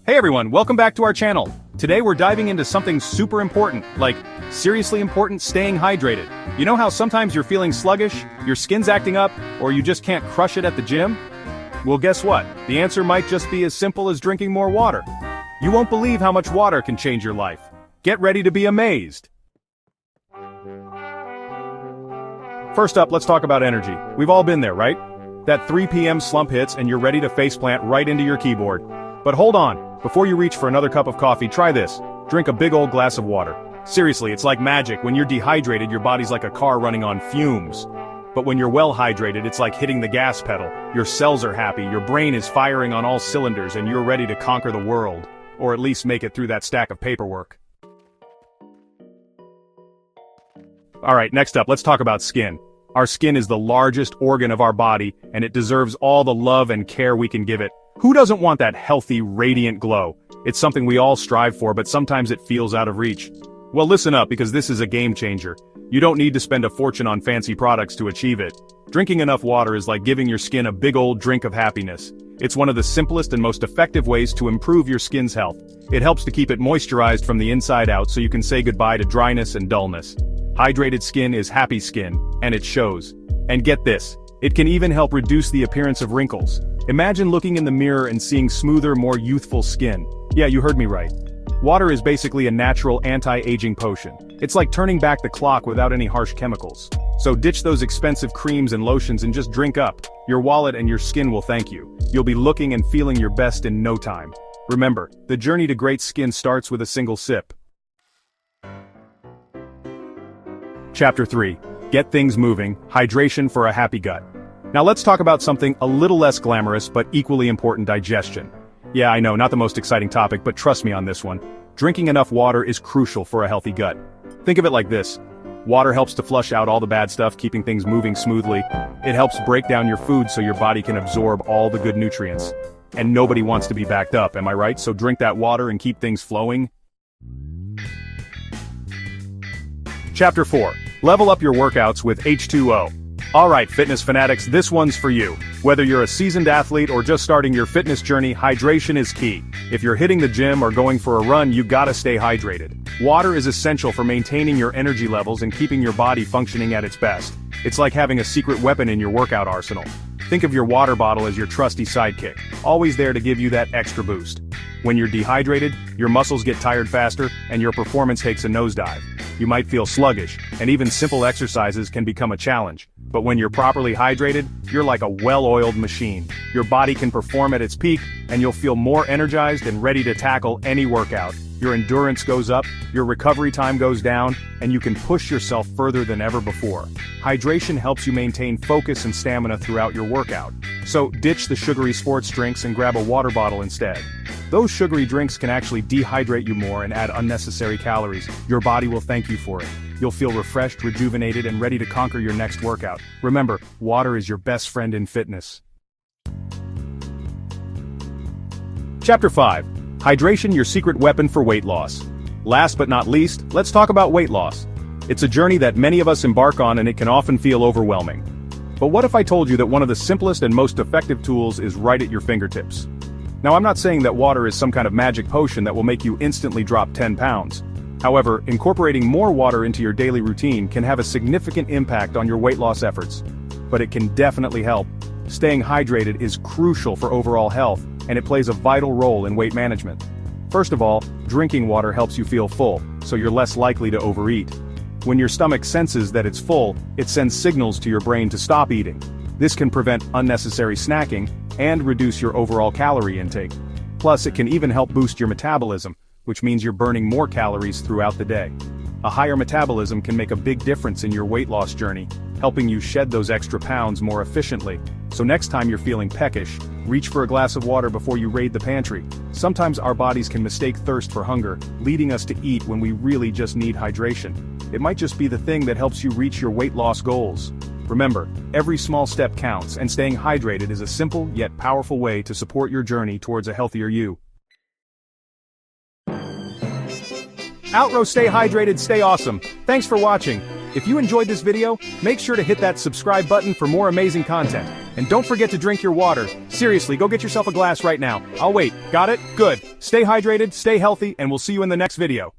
Hey everyone, welcome back to our channel. Today we're diving into something super important, like seriously important, staying hydrated. You know how sometimes you're feeling sluggish, your skin's acting up, or you just can't crush it at the gym? Well, guess what? The answer might just be as simple as drinking more water. You won't believe how much water can change your life. Get ready to be amazed. First up, let's talk about energy. We've all been there, right? That 3 p.m. slump hits and you're ready to faceplant right into your keyboard. But hold on, before you reach for another cup of coffee, try this. Drink a big old glass of water. Seriously, it's like magic. When you're dehydrated, your body's like a car running on fumes. But when you're well hydrated, it's like hitting the gas pedal. Your cells are happy, your brain is firing on all cylinders, and you're ready to conquer the world. Or at least make it through that stack of paperwork. Alright, next up, let's talk about skin. Our skin is the largest organ of our body, and it deserves all the love and care we can give it. Who doesn't want that healthy, radiant glow? It's something we all strive for, but sometimes it feels out of reach. Well, listen up, because this is a game changer. You don't need to spend a fortune on fancy products to achieve it. Drinking enough water is like giving your skin a big old drink of happiness. It's one of the simplest and most effective ways to improve your skin's health. It helps to keep it moisturized from the inside out so you can say goodbye to dryness and dullness. Hydrated skin is happy skin, and it shows. And get this, it can even help reduce the appearance of wrinkles. Imagine looking in the mirror and seeing smoother, more youthful skin. Yeah, you heard me right. Water is basically a natural anti-aging potion. It's like turning back the clock without any harsh chemicals. So ditch those expensive creams and lotions and just drink up. Your wallet and your skin will thank you. You'll be looking and feeling your best in no time. Remember, the journey to great skin starts with a single sip. Chapter 3. Get things moving, hydration for a happy gut. Now let's talk about something a little less glamorous but equally important: digestion. Yeah, I know, not the most exciting topic, but trust me on this one. Drinking enough water is crucial for a healthy gut. Think of it like this. Water helps to flush out all the bad stuff, keeping things moving smoothly. It helps break down your food so your body can absorb all the good nutrients. And nobody wants to be backed up, am I right? So drink that water and keep things flowing. Chapter 4. Level up your workouts with H2O. Alright, fitness fanatics, this one's for you. Whether you're a seasoned athlete or just starting your fitness journey, hydration is key. If you're hitting the gym or going for a run, you gotta stay hydrated. Water is essential for maintaining your energy levels and keeping your body functioning at its best. It's like having a secret weapon in your workout arsenal. Think of your water bottle as your trusty sidekick, always there to give you that extra boost. When you're dehydrated, your muscles get tired faster, and your performance takes a nosedive. You might feel sluggish, and even simple exercises can become a challenge. But when you're properly hydrated, you're like a well-oiled machine. Your body can perform at its peak, and you'll feel more energized and ready to tackle any workout. Your endurance goes up, your recovery time goes down, and you can push yourself further than ever before. Hydration helps you maintain focus and stamina throughout your workout. So ditch the sugary sports drinks and grab a water bottle instead. Those sugary drinks can actually dehydrate you more and add unnecessary calories. Your body will thank you for it. You'll feel refreshed, rejuvenated, and ready to conquer your next workout. Remember, water is your best friend in fitness. Chapter 5. Hydration, your secret weapon for weight loss. Last but not least, let's talk about weight loss. It's a journey that many of us embark on, and it can often feel overwhelming. But what if I told you that one of the simplest and most effective tools is right at your fingertips? Now, I'm not saying that water is some kind of magic potion that will make you instantly drop 10 pounds. However, incorporating more water into your daily routine can have a significant impact on your weight loss efforts. But it can definitely help. Staying hydrated is crucial for overall health, and it plays a vital role in weight management. First of all, drinking water helps you feel full, so you're less likely to overeat. When your stomach senses that it's full, it sends signals to your brain to stop eating. This can prevent unnecessary snacking and reduce your overall calorie intake. Plus, it can even help boost your metabolism, which means you're burning more calories throughout the day. A higher metabolism can make a big difference in your weight loss journey, helping you shed those extra pounds more efficiently. So next time you're feeling peckish, reach for a glass of water before you raid the pantry. Sometimes our bodies can mistake thirst for hunger, leading us to eat when we really just need hydration. It might just be the thing that helps you reach your weight loss goals. Remember, every small step counts, and staying hydrated is a simple yet powerful way to support your journey towards a healthier you. Outro, stay hydrated, stay awesome. Thanks for watching. If you enjoyed this video, make sure to hit that subscribe button for more amazing content. And don't forget to drink your water. Seriously, go get yourself a glass right now. I'll wait. Got it? Good. Stay hydrated, stay healthy, and we'll see you in the next video.